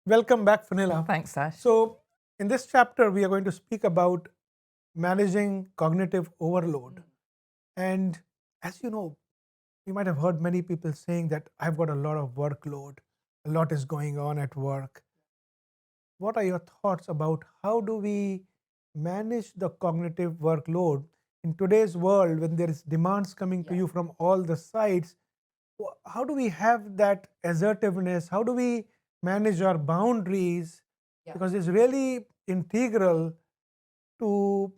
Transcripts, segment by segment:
Welcome back, Fionnuala. Thanks, Ash. So, in this chapter, we are going to speak about managing cognitive overload. And as you know, you might have heard many people saying that I've got a lot of workload, a lot is going on at work. What are your thoughts about how do we manage the cognitive workload in today's world when there is demands coming to you from all the sides? How do we have that assertiveness? How do we manage our boundaries? Because it's really integral to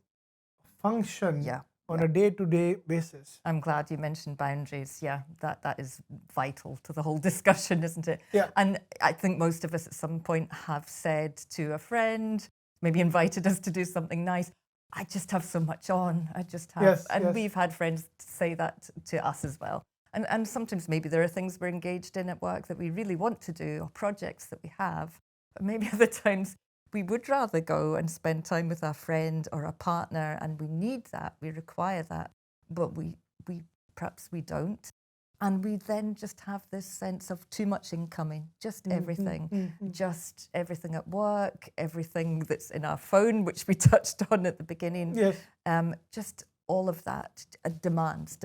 function Yeah, on yeah. a day-to-day basis. I'm glad you mentioned boundaries. Yeah, that is vital to the whole discussion, isn't it? Yeah. And I think most of us at some point have said to a friend, maybe invited us to do something nice, I just have so much on. I just have. Yes, And yes. we've had friends say that to us as well. And sometimes maybe there are things we're engaged in at work that we really want to do or projects that we have. But maybe other times we would rather go and spend time with our friend or a partner, and we need that, we require that, but we perhaps we don't. And we then just have this sense of too much incoming, just everything, just everything at work, everything that's in our phone, which we touched on at the beginning. Yes. Just all of that demands.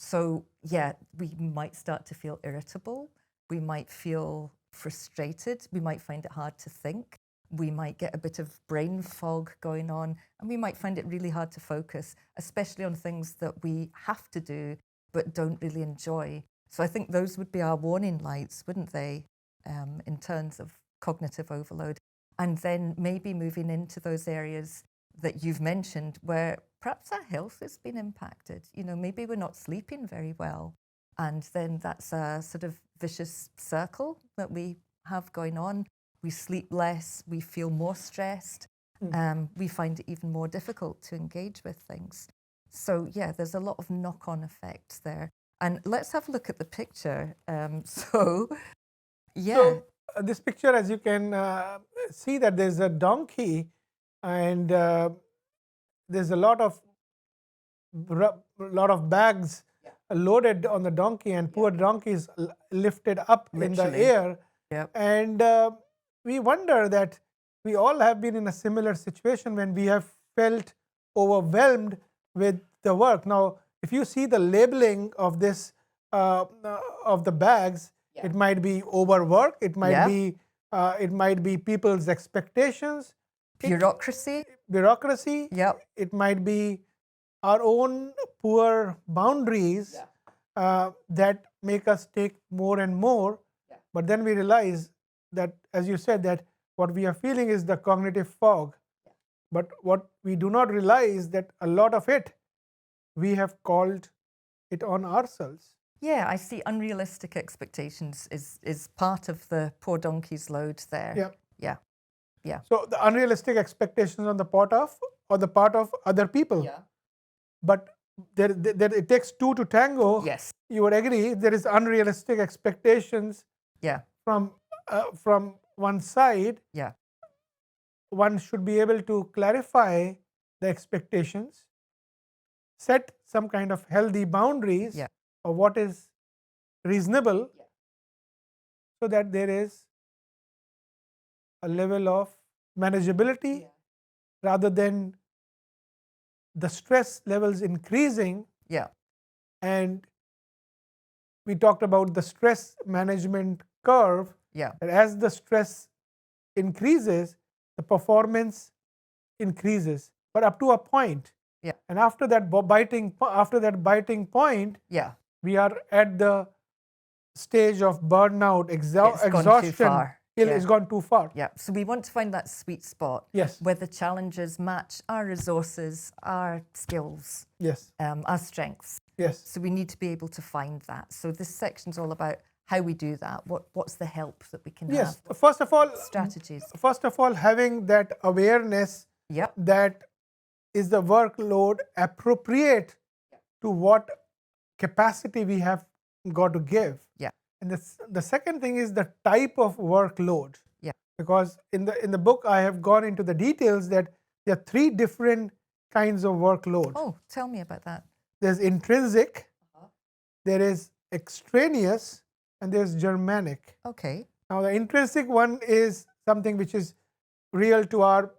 So yeah, we might start to feel irritable. We might feel frustrated. We might find it hard to think. We might get a bit of brain fog going on, and we might find it really hard to focus, especially on things that we have to do but don't really enjoy. So I think those would be our warning lights, wouldn't they, in terms of cognitive overload? And then maybe moving into those areas that you've mentioned where perhaps our health has been impacted. You know, maybe we're not sleeping very well. And then that's a sort of vicious circle that we have going on. We sleep less, we feel more stressed, we find it even more difficult to engage with things. So yeah, there's a lot of knock-on effects there. And let's have a look at the picture. So this picture, as you can see, that there's a donkey, and there's a lot of bags loaded on the donkey, and poor donkey is lifted up in the Literally. air. Yep. And we wonder that we all have been in a similar situation when we have felt overwhelmed with the work. Now, if you see the labeling of this of the bags, it might be overwork, it might be people's expectations, bureaucracy. Yep. It might be our own poor boundaries that make us take more and more. But then we realize that, as you said, that what we are feeling is the cognitive fog. But what we do not realize that a lot of it, we have called it on ourselves. Yeah, I see unrealistic expectations is part of the poor donkey's load there. Yeah. So the unrealistic expectations on the part of other people. Yeah. But there it takes two to tango. Yes. You would agree there is unrealistic expectations. Yeah. From one side. Yeah. One should be able to clarify the expectations, set some kind of healthy boundaries of what is reasonable, so that there is a level of manageability rather than the stress levels increasing. Yeah. And we talked about the stress management curve. Yeah. That as the stress increases, the performance increases, but up to a point. Yeah. And after that biting point, we are at the stage of burnout, exhaustion. Gone too far. It's gone too far. Yeah. So we want to find that sweet spot. Yes. Where the challenges match our resources, our skills. Yes. Our strengths. Yes. So we need to be able to find that. So this section's all about how we do that. What's the help that we can have? Yes. First of all, strategies. First of all, having that awareness that is the workload appropriate to what capacity we have got to give. Yeah. And the second thing is the type of workload. Yeah. Because in the book I have gone into the details that there are three different kinds of workload. Oh, tell me about that. There's intrinsic, there is extraneous, and there's Germanic. Okay. Now, the intrinsic one is something which is real to our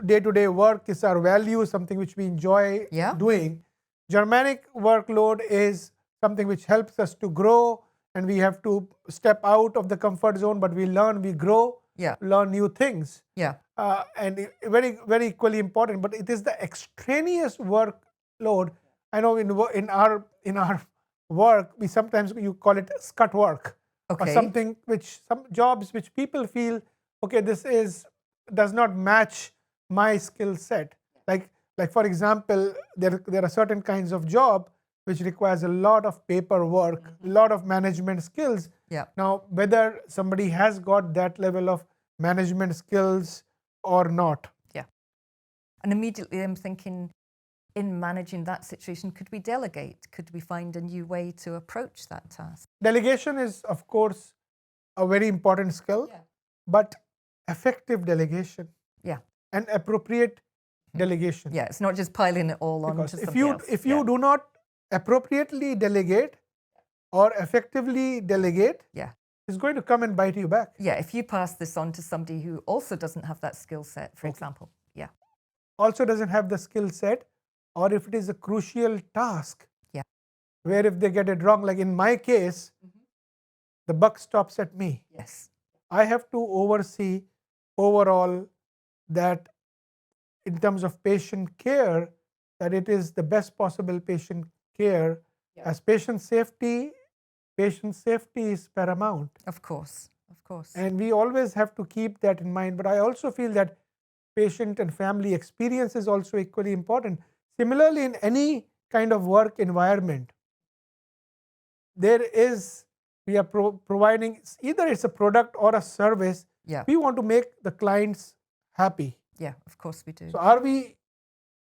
day-to-day work, is our value, something which we enjoy Yeah. doing. Germanic workload is something which helps us to grow, and we have to step out of the comfort zone, but we learn, we grow, Yeah. learn new things. Yeah. And very, very equally important, but it is the extraneous workload. I know in our work, we sometimes you call it scut work, or Okay. something which some jobs which people feel, okay, this does not match my skill set. Like for example, there are certain kinds of job which requires a lot of paperwork, a lot of management skills. Yeah. Now, whether somebody has got that level of management skills or not. Yeah. And immediately I'm thinking, in managing that situation, could we delegate? Could we find a new way to approach that task? Delegation is, of course, a very important skill, but effective delegation Yeah. and appropriate delegation. Yeah. It's not just piling it all on Because to if somebody you else. if you do not appropriately delegate or effectively delegate, Yeah. it's going to come and bite you back. Yeah. If you pass this on to somebody who also doesn't have that skill set, for example. Yeah. Also doesn't have the skill set, or if it is a crucial task, Yeah. where if they get it wrong, like in my case, the buck stops at me. Yes. I have to oversee overall that in terms of patient care, that it is the best possible patient care. As patient safety is paramount. Of course. Of course. And we always have to keep that in mind. But I also feel that patient and family experience is also equally important. Similarly, in any kind of work environment, we are providing, either it's a product or a service. Yeah. We want to make the clients happy. Yeah. Of course we do. So are we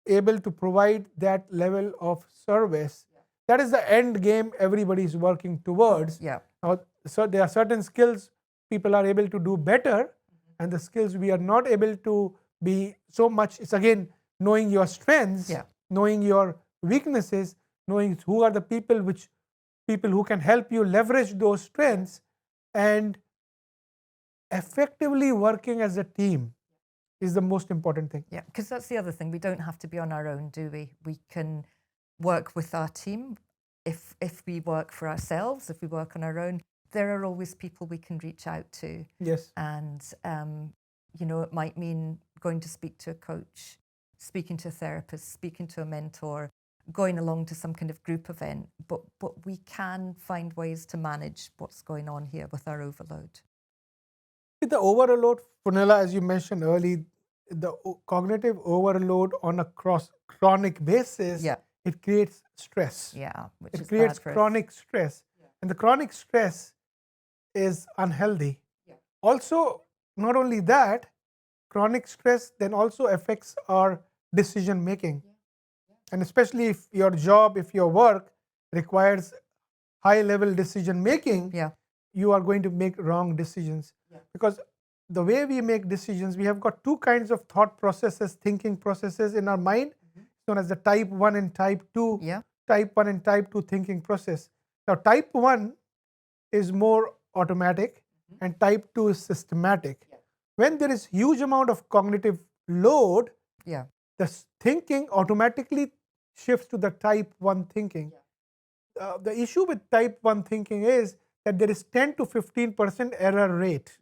able to provide that level of service? That is the end game everybody is working towards. Yeah. Now, so there are certain skills people are able to do better, and the skills we are not able to be so much. It's again knowing your strengths, Yeah. knowing your weaknesses, knowing who are the people who can help you leverage those strengths, and effectively working as a team is the most important thing. Yeah, because that's the other thing. We don't have to be on our own, do we? We can work with our team. If we work for ourselves, if we work on our own, there are always people we can reach out to. Yes. And, it might mean going to speak to a coach, speaking to a therapist, speaking to a mentor, going along to some kind of group event. But we can find ways to manage what's going on here with our overload. With the overload, Fionnuala, as you mentioned earlier, the cognitive overload on a chronic basis, it creates stress. Yeah, which it is creates bad for us. chronic stress. And the chronic stress is unhealthy. Also, not only that, chronic stress then also affects our decision making. And especially if your job, if your work requires high level decision making, you are going to make wrong decisions. Because the way we make decisions, we have got two kinds of thought processes, thinking processes in our mind, known as the type 1 and type 2. Type 1 and type 2 thinking process. Now, type 1 is more automatic and type 2 is systematic. When there is huge amount of cognitive load, the thinking automatically shifts to the type 1 thinking. The issue with type 1 thinking is that there is 10 to 15% error rate.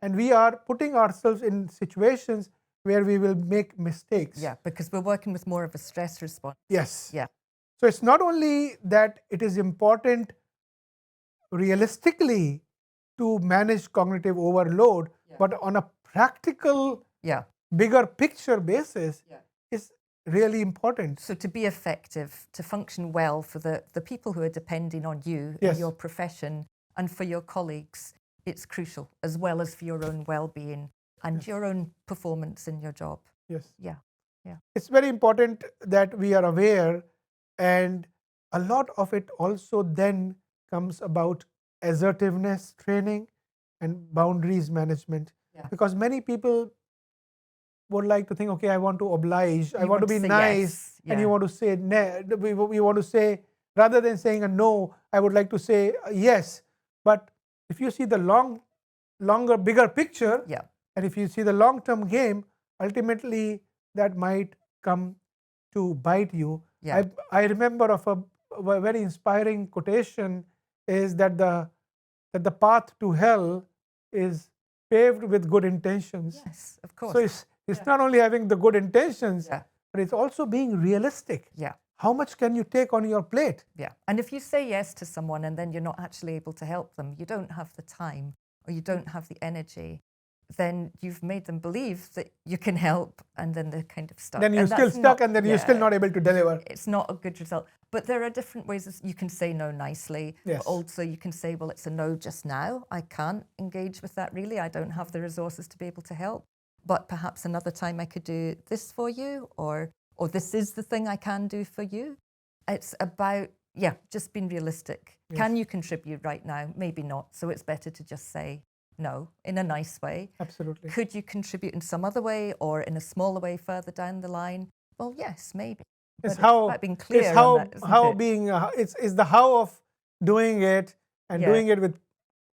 And we are putting ourselves in situations where we will make mistakes. Yeah, because we're working with more of a stress response. Yes. Yeah. So it's not only that it is important realistically to manage cognitive overload, but on a practical, bigger picture basis, is really important. So to be effective, to function well for the people who are depending on you Yes. in your profession and for your colleagues, it's crucial, as well as for your own well-being and your own performance in your job. Yes. Yeah. It's very important that we are aware, and a lot of it also then comes about assertiveness training and boundaries management. Because many people would like to think, okay, I want to oblige, I want to be say nice, yes. and you want to say, we want to say, rather than saying a no, I would like to say a yes. But if you see the long longer, bigger picture. Yeah. And if you see the long-term game, ultimately that might come to bite you. Yeah. I remember of a very inspiring quotation is that the path to hell is paved with good intentions. Yes, of course. So it's not only having the good intentions, Yeah. but it's also being realistic. Yeah. How much can you take on your plate? Yeah. And if you say yes to someone and then you're not actually able to help them, you don't have the time or you don't have the energy, then you've made them believe that you can help and then they're kind of stuck. Then you're And still that's stuck not- and then you're still yeah, not able to deliver. It's not a good result. But there are different ways you can say no nicely. Yes. But also you can say, well, it's a no just now. I can't engage with that really. I don't have the resources to be able to help. But perhaps another time I could do this for you, or this is the thing I can do for you. It's about, just being realistic. Yes. Can you contribute right now? Maybe not. So it's better to just say no in a nice way. Absolutely. Could you contribute in some other way or in a smaller way further down the line? Well, yes, maybe. It's But how about being clear it's how on that, isn't how it? being it's the how of doing it and Yeah. doing it with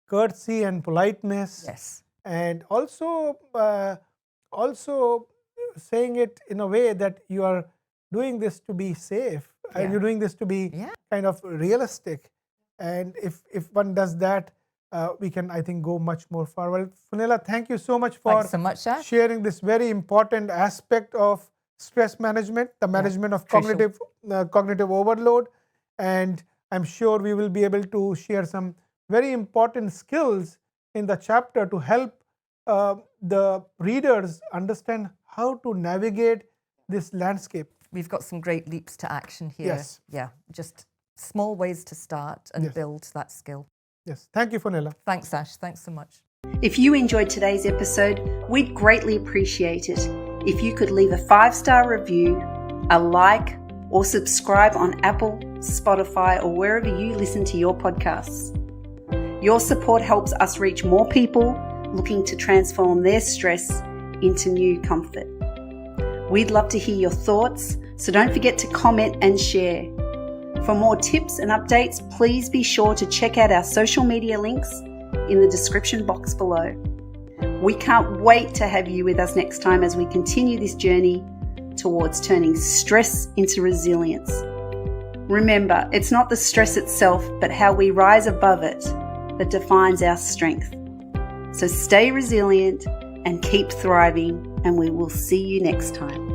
courtesy and politeness. Yes. And also saying it in a way that you are doing this to be safe and Yeah. you're doing this to be Yeah. kind of realistic. And if one does that, we can, I think, go much more far. Well, Fionnuala, thank you so much for Thanks so much, Ash. sharing this very important aspect of stress management, the management of crucial. cognitive overload. And I'm sure we will be able to share some very important skills in the chapter to help the readers understand how to navigate this landscape. We've got some great leaps to action here. Yes. Yeah, just small ways to start and Yes. build that skill. Yes. Thank you, Fionnuala. Thanks, Ash. Thanks so much. If you enjoyed today's episode, we'd greatly appreciate it if you could leave a 5-star review, a like, or subscribe on Apple, Spotify, or wherever you listen to your podcasts. Your support helps us reach more people looking to transform their stress into new comfort. We'd love to hear your thoughts, so don't forget to comment and share. For more tips and updates, please be sure to check out our social media links in the description box below. We can't wait to have you with us next time as we continue this journey towards turning stress into resilience. Remember, it's not the stress itself, but how we rise above it that defines our strength. So stay resilient and keep thriving, and we will see you next time.